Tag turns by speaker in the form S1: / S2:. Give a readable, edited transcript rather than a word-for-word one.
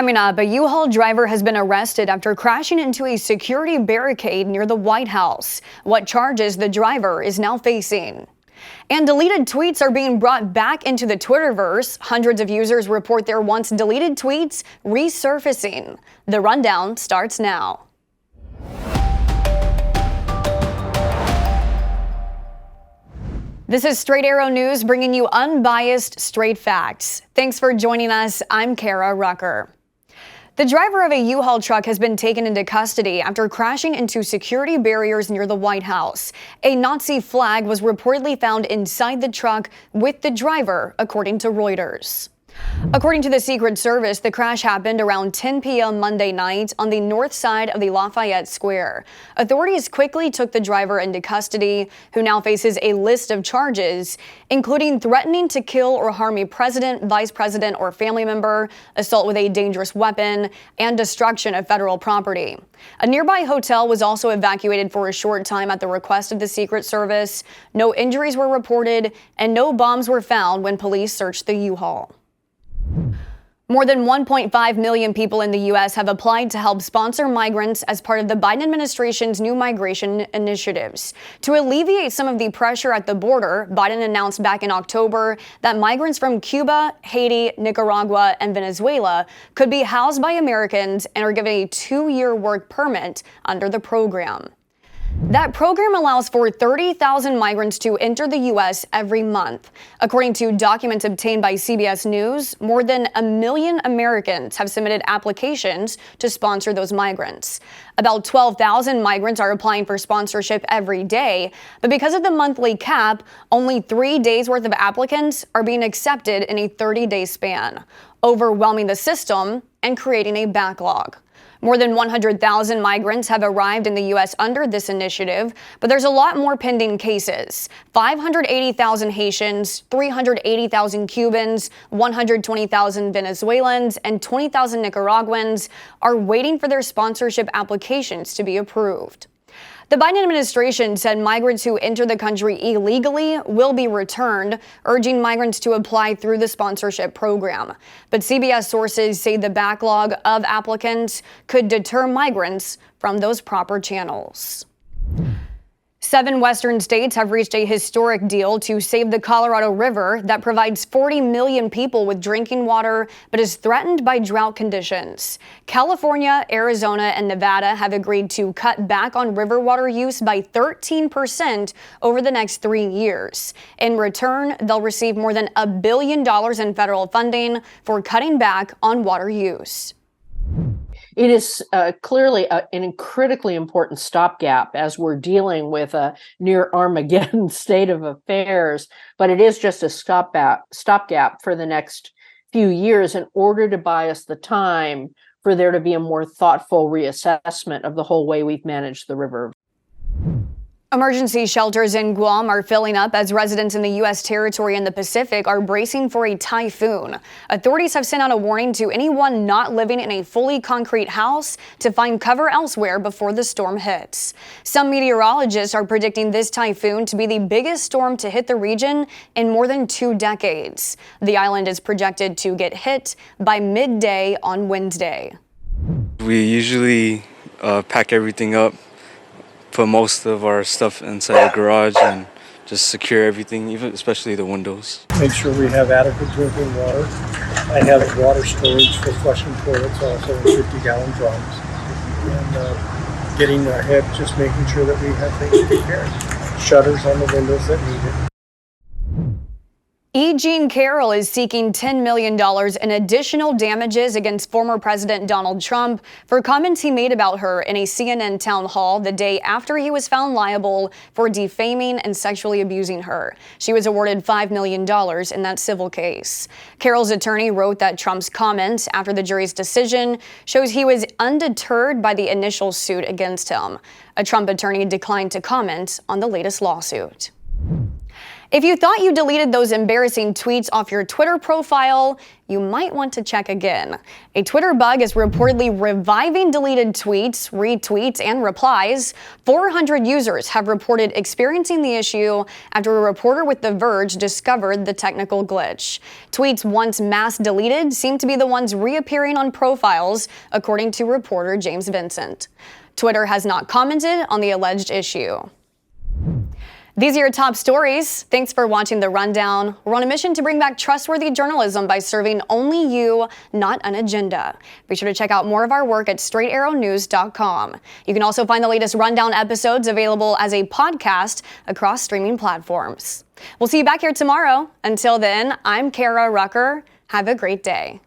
S1: Coming up, a U-Haul driver has been arrested after crashing into a security barricade near the White House. What charges the driver is now facing. And deleted tweets are being brought back into the Twitterverse. Hundreds of users report their once deleted tweets resurfacing. The rundown starts now. This is Straight Arrow News, bringing you unbiased, straight facts. Thanks for joining us. I'm Kara Rucker. The driver of a U-Haul truck has been taken into custody after crashing into security barriers near the White House. A Nazi flag was reportedly found inside the truck with the driver, according to Reuters. According to the Secret Service, the crash happened around 10 p.m. Monday night on the north side of the Lafayette Square. Authorities quickly took the driver into custody, who now faces a list of charges, including threatening to kill or harm a president, vice president, or family member, assault with a dangerous weapon, and destruction of federal property. A nearby hotel was also evacuated for a short time at the request of the Secret Service. No injuries were reported, and no bombs were found when police searched the U-Haul. More than 1.5 million people in the U.S. have applied to help sponsor migrants as part of the Biden administration's new migration initiatives. To alleviate some of the pressure at the border, Biden announced back in October that migrants from Cuba, Haiti, Nicaragua, and Venezuela could be housed by Americans and are given a 2-year work permit under the program. That program allows for 30,000 migrants to enter the U.S. every month. According to documents obtained by CBS News, more than 1 million Americans have submitted applications to sponsor those migrants. About 12,000 migrants are applying for sponsorship every day, but because of the monthly cap, only 3 days worth of applicants are being accepted in a 30-day span, overwhelming the system and creating a backlog. More than 100,000 migrants have arrived in the U.S. under this initiative, but there's a lot more pending cases. 580,000 Haitians, 380,000 Cubans, 120,000 Venezuelans, and 20,000 Nicaraguans are waiting for their sponsorship applications to be approved. The Biden administration said migrants who enter the country illegally will be returned, urging migrants to apply through the sponsorship program. But CBS sources say the backlog of applicants could deter migrants from those proper channels. 7 western states have reached a historic deal to save the Colorado River that provides 40 million people with drinking water but is threatened by drought conditions. California, Arizona, and Nevada have agreed to cut back on river water use by 13% over the next 3 years. In return, they'll receive more than $1 billion in federal funding for cutting back on water use.
S2: It is clearly an critically important stopgap as we're dealing with a near Armageddon state of affairs, but it is just a stopgap for the next few years in order to buy us the time for there to be a more thoughtful reassessment of the whole way we've managed the river.
S1: Emergency shelters in Guam are filling up as residents in the U.S. territory in the Pacific are bracing for a typhoon. Authorities have sent out a warning to anyone not living in a fully concrete house to find cover elsewhere before the storm hits. Some meteorologists are predicting this typhoon to be the biggest storm to hit the region in more than 2 decades. The island is projected to get hit by midday on Wednesday.
S3: We usually pack everything up, put most of our stuff inside the garage and just secure everything, even especially the windows.
S4: Make sure we have adequate drinking water. I have water storage for flushing toilets also in 50-gallon drums. And getting ahead, just making sure that we have things prepared. Shutters on the windows that need it.
S1: Carroll is seeking $10 million in additional damages against former President Donald Trump for comments he made about her in a CNN town hall the day after he was found liable for defaming and sexually abusing her. She was awarded $5 million in that civil case. Carroll's attorney wrote that Trump's comments after the jury's decision shows he was undeterred by the initial suit against him. A Trump attorney declined to comment on the latest lawsuit. If you thought you deleted those embarrassing tweets off your Twitter profile, you might want to check again. A Twitter bug is reportedly reviving deleted tweets, retweets, and replies. 400 users have reported experiencing the issue after a reporter with The Verge discovered the technical glitch. Tweets once mass deleted seem to be the ones reappearing on profiles, according to reporter James Vincent. Twitter has not commented on the alleged issue. These are your top stories. Thanks for watching The Rundown. We're on a mission to bring back trustworthy journalism by serving only you, not an agenda. Be sure to check out more of our work at straightarrownews.com. You can also find the latest Rundown episodes available as a podcast across streaming platforms. We'll see you back here tomorrow. Until then, I'm Kara Rucker. Have a great day.